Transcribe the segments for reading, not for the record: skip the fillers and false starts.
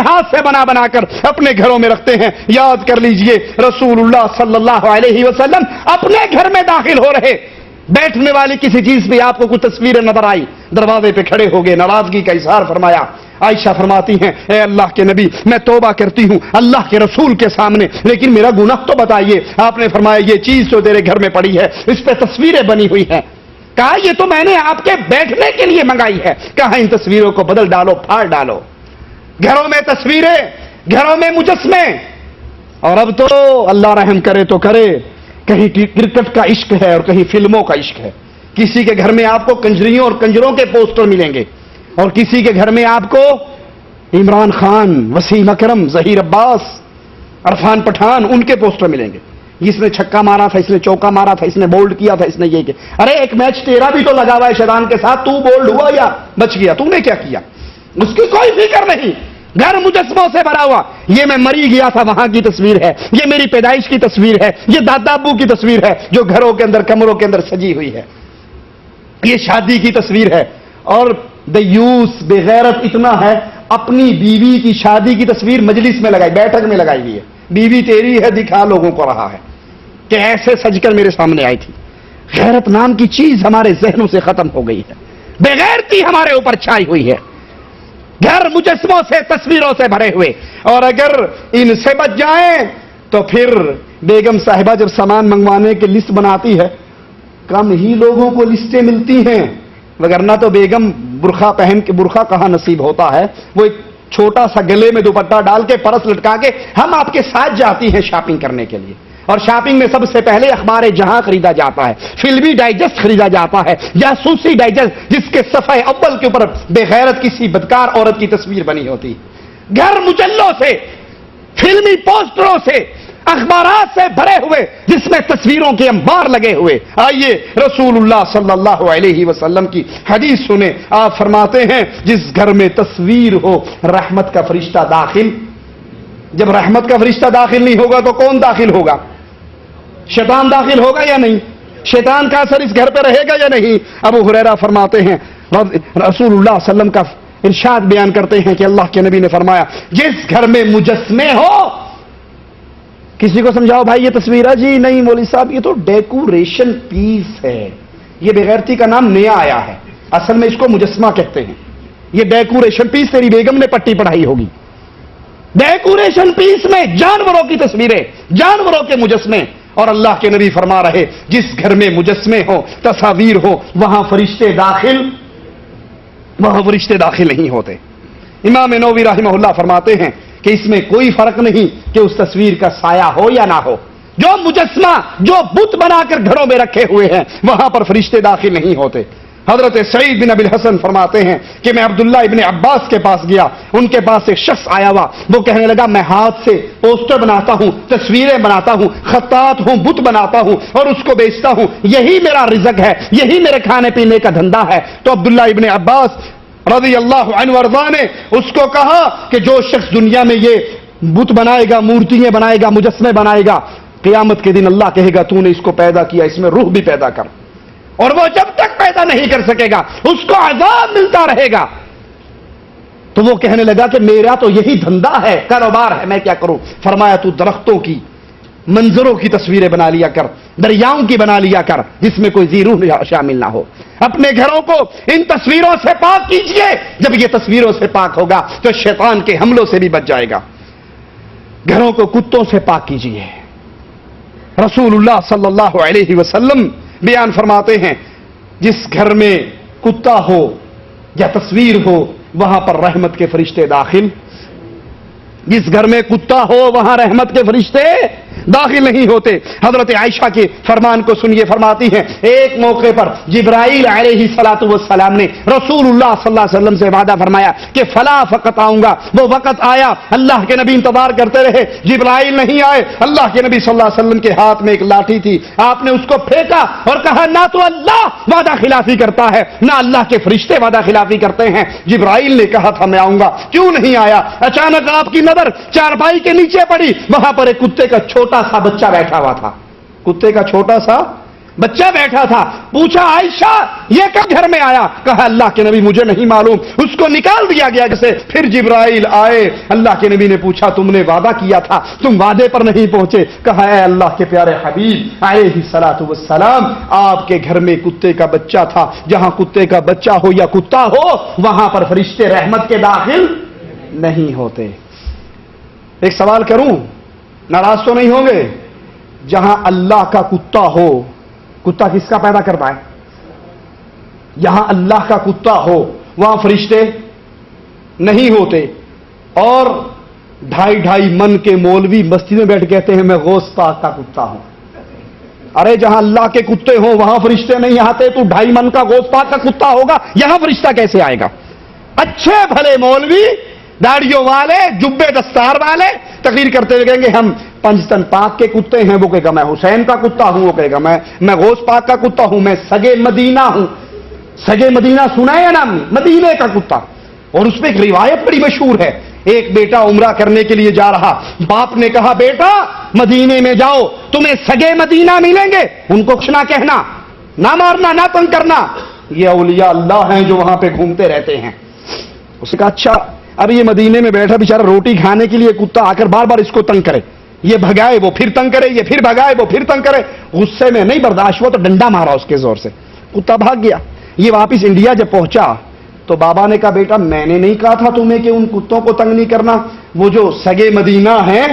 ہاتھ سے بنا بنا کر اپنے گھروں میں رکھتے ہیں۔ یاد کر لیجئے رسول اللہ صلی اللہ علیہ وسلم اپنے گھر میں داخل ہو رہے، بیٹھنے والی کسی چیز پہ آپ کو کچھ تصویریں نظر آئی، دروازے پہ کھڑے ہو گئے، ناراضگی کا اظہار فرمایا۔ عائشہ فرماتی ہیں اے اللہ کے نبی میں توبہ کرتی ہوں اللہ کے رسول کے سامنے، لیکن میرا گناہ تو بتائیے۔ آپ نے فرمایا یہ چیز جو تیرے گھر میں پڑی ہے اس پہ تصویریں بنی ہوئی ہیں۔ کہا یہ تو میں نے آپ کے بیٹھنے کے لیے منگائی ہے۔ کہا ان تصویروں کو بدل ڈالو، پھاڑ ڈالو۔ گھروں میں تصویریں، گھروں میں مجسمے، اور اب تو اللہ رحم کرے تو کرے، کہیں کرکٹ کا عشق ہے اور کہیں فلموں کا عشق ہے۔ کسی کے گھر میں آپ کو کنجریوں اور کنجروں کے پوسٹر ملیں گے، اور کسی کے گھر میں آپ کو عمران خان، وسیم اکرم، ظہیر عباس، عرفان پٹھان ان کے پوسٹر ملیں گے۔ اس نے چھکا مارا تھا، اس نے چوکا مارا تھا، اس نے بولڈ کیا تھا، اس نے یہ کیا۔ ارے ایک میچ تیرا بھی تو لگا ہوا ہے شیطان کے ساتھ، تو بولڈ ہوا یا بچ گیا؟ تو نے کیا کیا؟ اس کی کوئی فکر نہیں۔ گھر مجسموں سے بھرا ہوا، یہ میں مری گیا تھا وہاں کی تصویر ہے، یہ میری پیدائش کی تصویر ہے، یہ دادا ابو کی تصویر ہے جو گھروں کے اندر کمروں کے اندر سجی ہوئی ہے، یہ شادی کی تصویر ہے۔ اور دیوس بے غیرت اتنا ہے اپنی بیوی کی شادی کی تصویر مجلس میں لگائی، بیٹھک میں لگائی ہوئی ہے، بیوی تیری ہے دکھا لوگوں کو رہا ہے کہ ایسے سج کر میرے سامنے آئی تھی۔ غیرت نام کی چیز ہمارے ذہنوں سے ختم ہو گئی ہے، بے غیرتی ہمارے اوپر چھائی ہوئی ہے۔ گھر مجسموں سے، تصویروں سے بھرے ہوئے، اور اگر ان سے بچ جائیں تو پھر بیگم صاحبہ جب سامان منگوانے کی لسٹ بناتی ہے کم ہی لوگوں کو لسٹیں ملتی ہیں، وگرنہ تو بیگم برقع پہن کے، برقع کہاں نصیب ہوتا ہے، وہ ایک چھوٹا سا گلے میں دوپٹہ ڈال کے پرس لٹکا کے ہم آپ کے ساتھ جاتی ہیں شاپنگ کرنے کے لیے، اور شاپنگ میں سب سے پہلے اخبار جہاں خریدا جاتا ہے، فلمی ڈائجسٹ خریدا جاتا ہے، جاسوسی ڈائجسٹ جس کے صفحے اول کے اوپر بے غیرت کسی بدکار عورت کی تصویر بنی ہوتی۔ گھر مجلوں سے، فلمی پوسٹروں سے، اخبارات سے بھرے ہوئے جس میں تصویروں کے انبار لگے ہوئے۔ آئیے رسول اللہ صلی اللہ علیہ وسلم کی حدیث سنیں۔ آپ فرماتے ہیں جس گھر میں تصویر ہو رحمت کا فرشتہ داخل، جب رحمت کا فرشتہ داخل نہیں ہوگا تو کون داخل ہوگا؟ شیطان داخل ہوگا یا نہیں؟ شیطان کا اثر اس گھر پہ رہے گا یا نہیں؟ ابو ہریرہ فرماتے ہیں رسول اللہ صلی اللہ علیہ وسلم کا ارشاد بیان کرتے ہیں کہ اللہ کے نبی نے فرمایا جس گھر میں مجسمے ہو، کسی کو سمجھاؤ بھائی یہ تصویر ہے، جی نہیں مولوی صاحب یہ تو ڈیکوریشن پیس ہے، یہ بغیرتی کا نام نیا آیا ہے، اصل میں اس کو مجسمہ کہتے ہیں، یہ ڈیکوریشن پیس تیری بیگم نے پٹی پڑھائی ہوگی۔ ڈیکوریشن پیس میں جانوروں کی تصویریں، جانوروں کے مجسمے، اور اللہ کے نبی فرما رہے جس گھر میں مجسمے ہو، تصاویر ہو، وہاں فرشتے داخل نہیں ہوتے۔ امام نووی رحمہ اللہ فرماتے ہیں کہ اس میں کوئی فرق نہیں کہ اس تصویر کا سایہ ہو یا نہ ہو، جو مجسمہ، جو بت بنا کر گھروں میں رکھے ہوئے ہیں وہاں پر فرشتے داخل نہیں ہوتے۔ حضرت سعید بن ابی الحسن فرماتے ہیں کہ میں عبداللہ ابن عباس کے پاس گیا، ان کے پاس ایک شخص آیا ہوا، وہ کہنے لگا میں ہاتھ سے پوسٹر بناتا ہوں، تصویریں بناتا ہوں، خطاط ہوں، بت بناتا ہوں اور اس کو بیچتا ہوں، یہی میرا رزق ہے، یہی میرے کھانے پینے کا دھندا ہے۔ تو عبداللہ ابن عباس رضی اللہ عنہ وارضاہ نے اس کو کہا کہ جو شخص دنیا میں یہ بت بنائے گا، مورتیاں بنائے گا، مجسمے بنائے گا، قیامت کے دن اللہ کہے گا تو نے اس کو پیدا کیا، اس میں روح بھی پیدا کر، اور وہ جب تک پیدا نہیں کر سکے گا اس کو عذاب ملتا رہے گا۔ تو وہ کہنے لگا کہ میرا تو یہی دھندا ہے، کاروبار ہے، میں کیا کروں؟ فرمایا تو درختوں کی، منظروں کی تصویریں بنا لیا کر، دریاؤں کی بنا لیا کر جس میں کوئی ذی روح شامل نہ ہو۔ اپنے گھروں کو ان تصویروں سے پاک کیجئے، جب یہ تصویروں سے پاک ہوگا تو شیطان کے حملوں سے بھی بچ جائے گا۔ گھروں کو کتوں سے پاک کیجئے۔ رسول اللہ صلی اللہ علیہ وسلم بیان فرماتے ہیں جس گھر میں کتا ہو یا تصویر ہو وہاں پر رحمت کے فرشتے داخل، جس گھر میں کتا ہو وہاں رحمت کے فرشتے داخل نہیں ہوتے۔ حضرت عائشہ کے فرمان کو سنیے، فرماتی ہیں ایک موقع پر جبرائیل علیہ الصلوۃ والسلام نے رسول اللہ صلی اللہ علیہ وسلم سے وعدہ فرمایا کہ فلاں وقت آؤں گا، وہ وقت آیا، اللہ کے نبی انتظار کرتے رہے، جبرائیل نہیں آئے، اللہ کے نبی صلی اللہ علیہ وسلم کے ہاتھ میں ایک لاٹھی تھی، آپ نے اس کو پھینکا اور کہا نہ تو اللہ وعدہ خلافی کرتا ہے نہ اللہ کے فرشتے وعدہ خلافی کرتے ہیں، جبرائیل نے کہا تھا میں آؤں گا، کیوں نہیں آیا؟ اچانک آپ کی نظر چارپائی کے نیچے پڑی، وہاں پر ایک کتے کا چھوٹا سا بچہ بیٹھا ہوا تھا، کتے کا چھوٹا سا بچہ بیٹھا تھا, پوچھا عائشہ یہ کب گھر میں آیا؟ کہا اللہ کے نبی مجھے نہیں معلوم, اس کو نکال دیا گیا جیسے. پھر جبرائیل آئے, اللہ کے نبی نے پوچھا تم نے وعدہ کیا تھا, تم وعدے پر نہیں پہنچے. کہا اے اللہ کے پیارے حبیب علیہ الصلوۃ والسلام, آپ کے گھر میں کتے کا بچہ تھا, جہاں کتے کا بچہ ہو یا کتا ہو وہاں پر فرشتے رحمت کے داخل نہیں ہوتے. ایک سوال کروں, ناراض تو نہیں ہوں گے؟ جہاں اللہ کا کتا ہو, کتا کس کا پیدا کرتا ہے؟ یہاں اللہ کا کتا ہو وہاں فرشتے نہیں ہوتے. اور 2.5 من کے مولوی مسجد میں بیٹھ کہتے ہیں میں غوث پاک کا کتا ہوں. ارے جہاں اللہ کے کتے ہوں وہاں فرشتے نہیں آتے, تو 2.5 من کا غوث پاک کا کتا ہوگا, یہاں فرشتہ کیسے آئے گا؟ اچھے بھلے مولوی داڑھیوں والے جبے دستار والے تقریر کرتے ہوئے کہیں گے ہم پنجتن پاک کے کتے ہیں, وہ کہے گا میں حسین کا کتا ہوں, وہ کہے گا میں غوث پاک کا کتا ہوں, میں سگے مدینہ ہوں. سگے مدینہ سنا ہے نام؟ مدینے کا کتا. اور اس میں ایک روایت بڑی مشہور ہے, ایک بیٹا عمرہ کرنے کے لیے جا رہا, باپ نے کہا بیٹا مدینے میں جاؤ تمہیں سگے مدینہ ملیں گے, ان کو کچھ نہ کہنا, نہ مارنا, نہ تنگ کرنا, یہ اولیاء اللہ ہیں جو وہاں پہ گھومتے رہتے ہیں. اس نے کہا اچھا. اب یہ مدینے میں بیٹھا بیچارہ روٹی کھانے کے لیے کتا آ کر بار بار اس کو تنگ کرے, یہ بھگائے وہ پھر تنگ کرے, یہ پھر بھگائے وہ پھر تنگ کرے. غصے میں نہیں برداشت ہوا تو ڈنڈا مارا اس کے زور سے, کتا بھاگ گیا. یہ واپس انڈیا جب پہنچا تو بابا نے کہا بیٹا میں نے نہیں کہا تھا تمہیں کہ ان کتوں کو تنگ نہیں کرنا. وہ جو سگے مدینہ ہیں,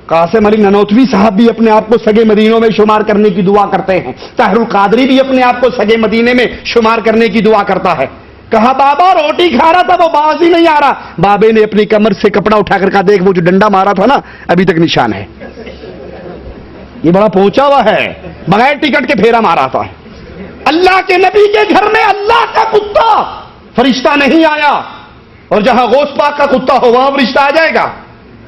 قاسم علی ننوتوی صاحب بھی اپنے آپ کو سگے مدینوں میں شمار کرنے کی دعا کرتے ہیں, طاہر القادری بھی اپنے آپ کو سگے مدینے میں شمار کرنے کی دعا کرتا ہے. کہا بابا روٹی کھا رہا تھا وہ باز ہی نہیں آ رہا. بابے نے اپنی کمر سے کپڑا اٹھا کر کہا دیکھ وہ جو ڈنڈا مارا تھا نا ابھی تک نشان ہے, یہ بڑا پہنچا ہوا ہے, بغیر ٹکٹ کے پھیرا مارا تھا. اللہ کے نبی کے گھر میں اللہ کا کتا فرشتہ نہیں آیا, اور جہاں غوث پاک کا کتا ہو وہاں فرشتہ آ جائے گا.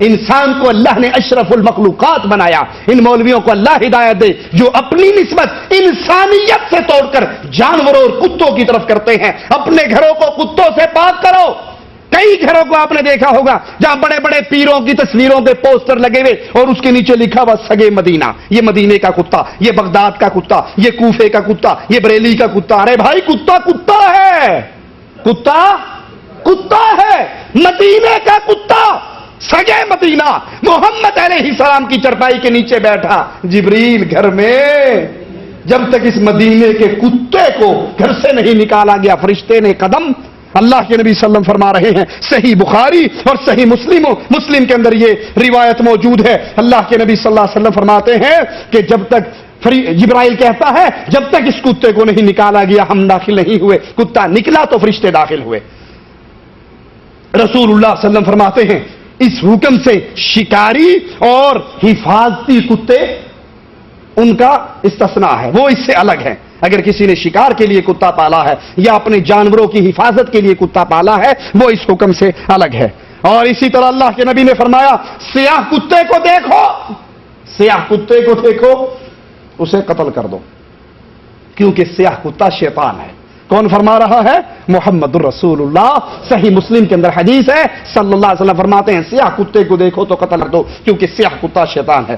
انسان کو اللہ نے اشرف المخلوقات بنایا. ان مولویوں کو اللہ ہدایت دے جو اپنی نسبت انسانیت سے توڑ کر جانوروں اور کتوں کی طرف کرتے ہیں. اپنے گھروں کو کتوں سے پاک کرو. کئی گھروں کو آپ نے دیکھا ہوگا جہاں بڑے بڑے پیروں کی تصویروں کے پوسٹر لگے ہوئے اور اس کے نیچے لکھا ہوا سگے مدینہ, یہ مدینے کا کتا, یہ بغداد کا کتا, یہ کوفے کا کتا, یہ بریلی کا کتا. ارے بھائی کتا کتا ہے, کتا کتا ہے, مدینے کا کتا, سگے مدینہ. محمد علیہ السلام کی چرپائی کے نیچے بیٹھا جبریل گھر میں, جب تک اس مدینے کے کتے کو گھر سے نہیں نکالا گیا فرشتے نے قدم. اللہ کے نبی صلی اللہ علیہ وسلم فرما رہے ہیں, صحیح بخاری اور صحیح مسلم کے اندر یہ روایت موجود ہے. اللہ کے نبی صلی اللہ علیہ وسلم فرماتے ہیں کہ جب تک جبرائیل کہتا ہے جب تک اس کتے کو نہیں نکالا گیا ہم داخل نہیں ہوئے. کتا نکلا تو فرشتے داخل ہوئے. رسول اللہ صلی اللہ علیہ وسلم فرماتے ہیں اس حکم سے شکاری اور حفاظتی کتے ان کا استثناء ہے, وہ اس سے الگ ہے. اگر کسی نے شکار کے لیے کتا پالا ہے یا اپنے جانوروں کی حفاظت کے لیے کتا پالا ہے وہ اس حکم سے الگ ہے. اور اسی طرح اللہ کے نبی نے فرمایا سیاہ کتے کو دیکھو, سیاہ کتے کو دیکھو اسے قتل کر دو, کیونکہ سیاہ کتا شیطان ہے. کون فرما رہا ہے؟ محمد الرسول اللہ. صحیح مسلم کے اندر حدیث ہے, صلی اللہ علیہ وسلم فرماتے ہیں سیاہ کتے کو دیکھو تو قتل کر دو کیونکہ سیاہ کتا شیطان ہے.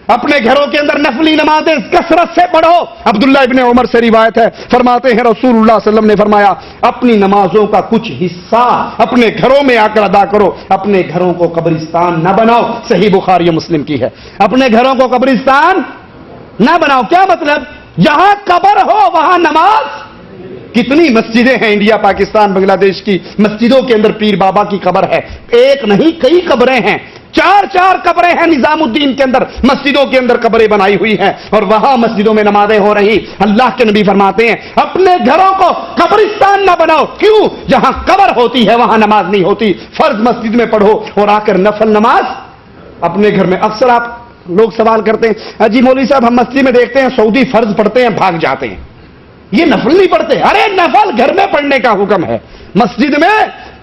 اپنے گھروں کے اندر نفلی نمازیں کثرت سے پڑھو. عبداللہ ابن عمر سے روایت ہے, فرماتے ہیں رسول اللہ صلی اللہ علیہ وسلم نے فرمایا اپنی نمازوں کا کچھ حصہ اپنے گھروں میں آ کر ادا کرو, اپنے گھروں کو قبرستان نہ بناؤ. صحیح بخاری و مسلم کی ہے. اپنے گھروں کو قبرستان نہ بناؤ. کیا مطلب؟ جہاں قبر ہو وہاں نماز. کتنی مسجدیں ہیں انڈیا پاکستان بنگلہ دیش کی مسجدوں کے اندر پیر بابا کی قبر ہے. ایک نہیں کئی قبریں ہیں, 4 قبریں ہیں نظام الدین کے اندر, مسجدوں کے اندر قبریں بنائی ہوئی ہیں اور وہاں مسجدوں میں نمازیں ہو رہی. اللہ کے نبی فرماتے ہیں اپنے گھروں کو قبرستان نہ بناؤ. کیوں؟ جہاں قبر ہوتی ہے وہاں نماز نہیں ہوتی. فرض مسجد میں پڑھو اور آ کر نفل نماز اپنے گھر میں. اکثر آپ لوگ سوال کرتے ہیں جی مولوی صاحب ہم مسجد میں دیکھتے ہیں سعودی فرض پڑھتے ہیں بھاگ جاتے ہیں, یہ نفل نہیں پڑھتے. ارے نفل گھر میں پڑھنے کا حکم ہے. مسجد میں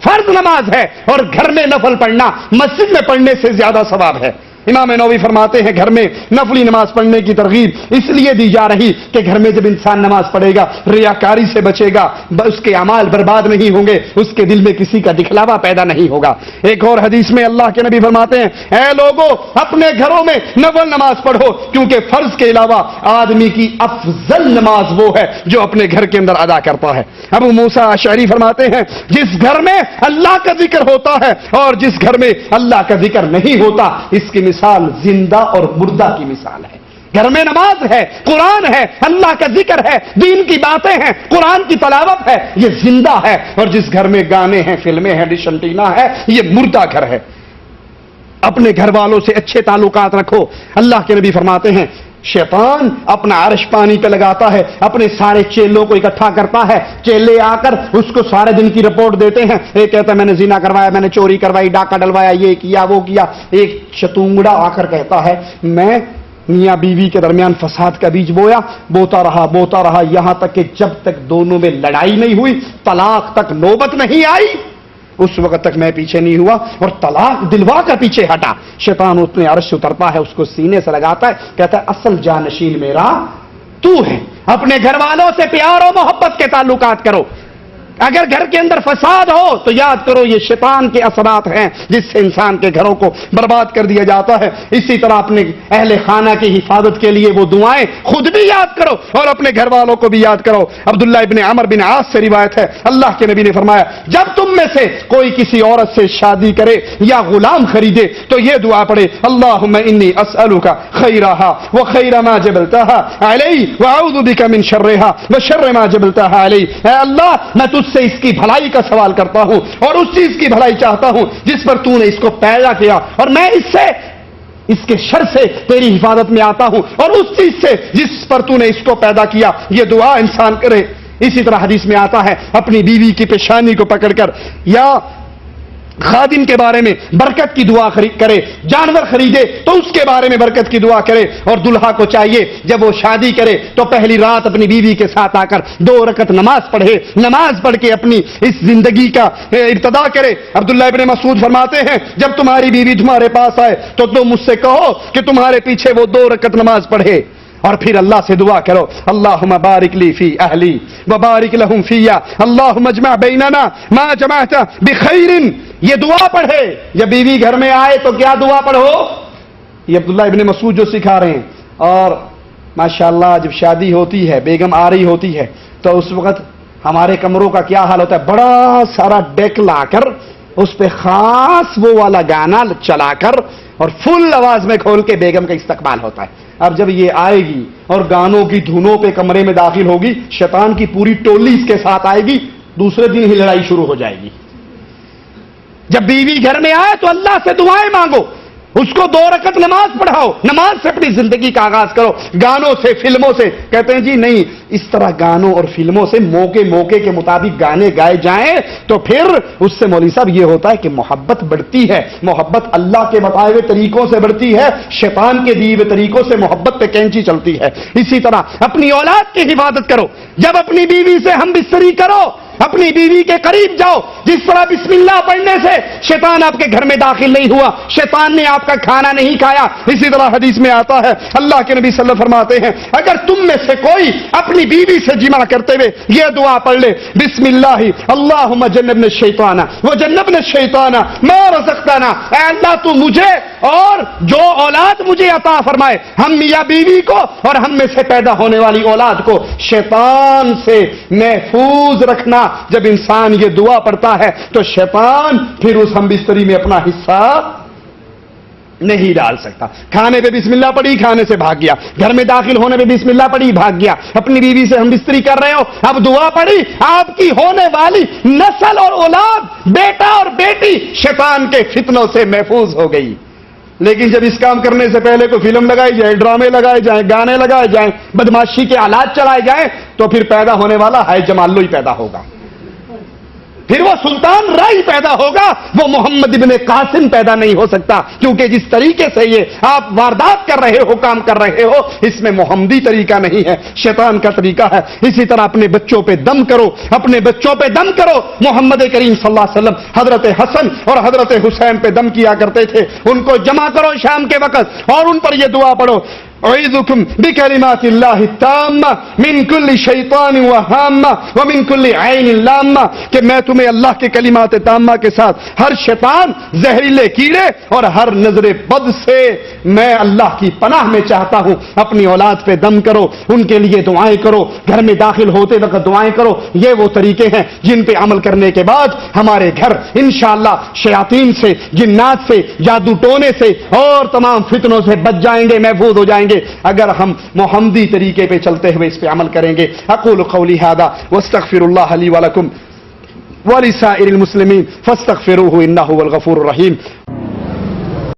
فرض نماز ہے اور گھر میں نفل پڑھنا مسجد میں پڑھنے سے زیادہ ثواب ہے. امام نووی فرماتے ہیں گھر میں نفلی نماز پڑھنے کی ترغیب اس لیے دی جا رہی کہ گھر میں جب انسان نماز پڑھے گا ریاکاری سے بچے گا، اس کے اعمال برباد نہیں ہوں گے، اس کے دل میں کسی کا دکھلاوا پیدا نہیں ہوگا۔ ایک اور حدیث میں اللہ کے نبی فرماتے ہیں اے لوگوں اپنے گھروں میں نفل نماز پڑھو، کیونکہ فرض کے علاوہ آدمی کی افضل نماز وہ ہے جو اپنے گھر کے اندر ادا کرتا ہے۔ ابو موسیٰ اشعری فرماتے ہیں جس گھر میں اللہ کا ذکر ہوتا ہے اور جس گھر میں اللہ کا ذکر نہیں ہوتا اس کی مثال زندہ اور مردہ کی مثال ہے۔ گھر میں نماز ہے، قرآن ہے، اللہ کا ذکر ہے، دین کی باتیں ہیں، قرآن کی تلاوت ہے، یہ زندہ ہے، اور جس گھر میں گانے ہیں، فلمیں ہیں، ڈش انٹینا ہے، یہ مردہ گھر ہے۔ اپنے گھر والوں سے اچھے تعلقات رکھو۔ اللہ کے نبی فرماتے ہیں شیطان اپنا عرش پانی پہ لگاتا ہے، اپنے سارے چیلوں کو اکٹھا کرتا ہے، چیلے آ کر اس کو سارے دن کی رپورٹ دیتے ہیں۔ ایک کہتا ہے میں نے زنا کروایا، میں نے چوری کروائی، ڈاکہ ڈلوایا، یہ کیا وہ کیا۔ ایک شتونگڑا آ کر کہتا ہے میں میاں بیوی کے درمیان فساد کا بیج بوتا رہا یہاں تک کہ جب تک دونوں میں لڑائی نہیں ہوئی، طلاق تک نوبت نہیں آئی، اس وقت تک میں پیچھے نہیں ہوا اور طلاق دلوا کر پیچھے ہٹا۔ شیطان اپنے عرش سے اترتا ہے، اس کو سینے سے لگاتا ہے، کہتا ہے اصل جانشین میرا تو ہے۔ اپنے گھر والوں سے پیار و محبت کے تعلقات کرو۔ اگر گھر کے اندر فساد ہو تو یاد کرو یہ شیطان کے اثرات ہیں جس سے انسان کے گھروں کو برباد کر دیا جاتا ہے۔ اسی طرح اپنے اہل خانہ کی حفاظت کے لیے وہ دعائیں خود بھی یاد کرو اور اپنے گھر والوں کو بھی یاد کرو۔ عبداللہ ابن عمر بن عاص سے روایت ہے اللہ کے نبی نے فرمایا جب تم میں سے کوئی کسی عورت سے شادی کرے یا غلام خریدے تو یہ دعا پڑھے اللہم انی اسألک خیرہا وخیر ما جبلتہا علی واعوذ بک من شرہا وشر ما جبلتہا علی۔ اے اللہ میں تجھ سے اس کی بھلائی کا سوال کرتا ہوں اور اس چیز کی بھلائی چاہتا ہوں جس پر تو نے اس کو پیدا کیا، اور میں اس کے شر سے تیری حفاظت میں آتا ہوں اور اس چیز سے جس پر تو نے اس کو پیدا کیا۔ یہ دعا انسان کرے۔ اسی طرح حدیث میں آتا ہے اپنی بیوی کی پیشانی کو پکڑ کر یا خادم کے بارے میں برکت کی دعا کرے، جانور خریدے تو اس کے بارے میں برکت کی دعا کرے، اور دلہا کو چاہیے جب وہ شادی کرے تو پہلی رات اپنی بیوی کے ساتھ آ کر 2 رکعت نماز پڑھے، نماز پڑھ کے اپنی اس زندگی کا ابتدا کرے۔ عبداللہ ابن مسعود فرماتے ہیں جب تمہاری بیوی تمہارے پاس آئے تو تم مجھ سے کہو کہ تمہارے پیچھے وہ 2 رکعت نماز پڑھے، اور پھر اللہ سے دعا کرو اللہم بارک لی فی اہلی وبارک لہم فیا اللہم اجمع بیننا ما جمعت بخیر۔ یہ دعا پڑھے جب بیوی گھر میں آئے تو کیا دعا پڑھو؟ یہ عبداللہ ابن مسعود جو سکھا رہے ہیں۔ اور ماشاءاللہ جب شادی ہوتی ہے، بیگم آ رہی ہوتی ہے تو اس وقت ہمارے کمروں کا کیا حال ہوتا ہے، بڑا سارا ڈیک لا کر اس پہ خاص وہ والا گانا چلا کر اور فل آواز میں کھول کے بیگم کا استقبال ہوتا ہے۔ اب جب یہ آئے گی اور گانوں کی دھنوں پہ کمرے میں داخل ہوگی، شیطان کی پوری ٹولی اس کے ساتھ آئے گی، دوسرے دن ہی لڑائی شروع ہو جائے گی۔ جب بیوی گھر میں آئے تو اللہ سے دعائیں مانگو، اس کو 2 رکعت نماز پڑھاؤ، نماز سے اپنی زندگی کا آغاز کرو۔ گانوں سے، فلموں سے کہتے ہیں جی نہیں، اس طرح گانوں اور فلموں سے موقع کے مطابق گانے گائے جائیں تو پھر اس سے مولوی صاحب یہ ہوتا ہے کہ محبت بڑھتی ہے، محبت اللہ کے بتائے ہوئے طریقوں سے بڑھتی ہے، شیطان کے دیے ہوئے طریقوں سے محبت پہ کینچی چلتی ہے۔ اسی طرح اپنی اولاد کی حفاظت کرو، جب اپنی بیوی سے ہم بستری کرو اپنی بیوی کے قریب جاؤ، جس طرح بسم اللہ پڑھنے سے شیطان آپ کے گھر میں داخل نہیں ہوا، شیطان نے آپ کا کھانا نہیں کھایا۔ اسی طرح حدیث میں آتا ہے اللہ کے نبی صلی اللہ علیہ وسلم فرماتے ہیں اگر تم میں سے کوئی اپنی بیوی سے جمع کرتے ہوئے یہ دعا پڑھ لے بسم اللہ اللہم جنبنا الشیطان وجنبنا الشیطان ما رزقتنا، اے اللہ تو مجھے اور جو اولاد مجھے عطا فرمائے، ہم میاں بیوی کو اور ہم میں سے پیدا ہونے والی اولاد کو شیطان سے محفوظ رکھنا۔ جب انسان یہ دعا پڑھتا ہے تو شیطان پھر اس ہم بستری میں اپنا حصہ نہیں ڈال سکتا۔ کھانے پہ بسم اللہ پڑھی، کھانے سے بھاگ گیا، گھر میں داخل ہونے پہ بسم اللہ پڑھی، بھاگ گیا۔ اپنی بیوی سے ہم بستری کر رہے ہو، اب دعا پڑھی، آپ کی ہونے والی نسل اور اولاد، بیٹا اور بیٹی شیطان کے فتنوں سے محفوظ ہو گئی۔ لیکن جب اس کام کرنے سے پہلے کوئی فلم لگائی جائے، ڈرامے لگائے جائیں، گانے لگائے جائیں، بدماشی کے آلات چلائے جائیں تو پھر پیدا ہونے والا ہے جمالو ہی پیدا ہوگا۔ پھر وہ سلطان رائی پیدا ہوگا، وہ محمد ابن قاسم پیدا نہیں ہو سکتا، کیونکہ جس طریقے سے یہ آپ واردات کر رہے ہو، کام کر رہے ہو، اس میں محمدی طریقہ نہیں ہے، شیطان کا طریقہ ہے۔ اسی طرح اپنے بچوں پہ دم کرو، اپنے بچوں پہ دم کرو۔ محمد کریم صلی اللہ علیہ وسلم حضرت حسن اور حضرت حسین پہ دم کیا کرتے تھے، ان کو جمع کرو شام کے وقت اور ان پر یہ دعا پڑھو، اعوذکم بکلمات اللہ التامہ من کل شیطان وہامہ ومن کل عین لامہ، کہ میں تمہیں اللہ کے کلمات تامہ کے ساتھ ہر شیطان، زہریلے کیڑے اور ہر نظر بد سے میں اللہ کی پناہ میں چاہتا ہوں۔ اپنی اولاد پہ دم کرو، ان کے لیے دعائیں کرو، گھر میں داخل ہوتے وقت دعائیں کرو۔ یہ وہ طریقے ہیں جن پہ عمل کرنے کے بعد ہمارے گھر انشاءاللہ شیاطین سے، جنات سے، جادو ٹونے سے اور تمام فتنوں سے بچ جائیں گے، محفوظ ہو جائیں گے، اگر ہم محمدی طریقے پہ چلتے ہوئے اس پہ عمل کریں گے۔ اقول قولی ھذا واستغفر اللہ لی ولکم ولسائر المسلمین فاستغفروہ انہ هو الغفور الرحیم۔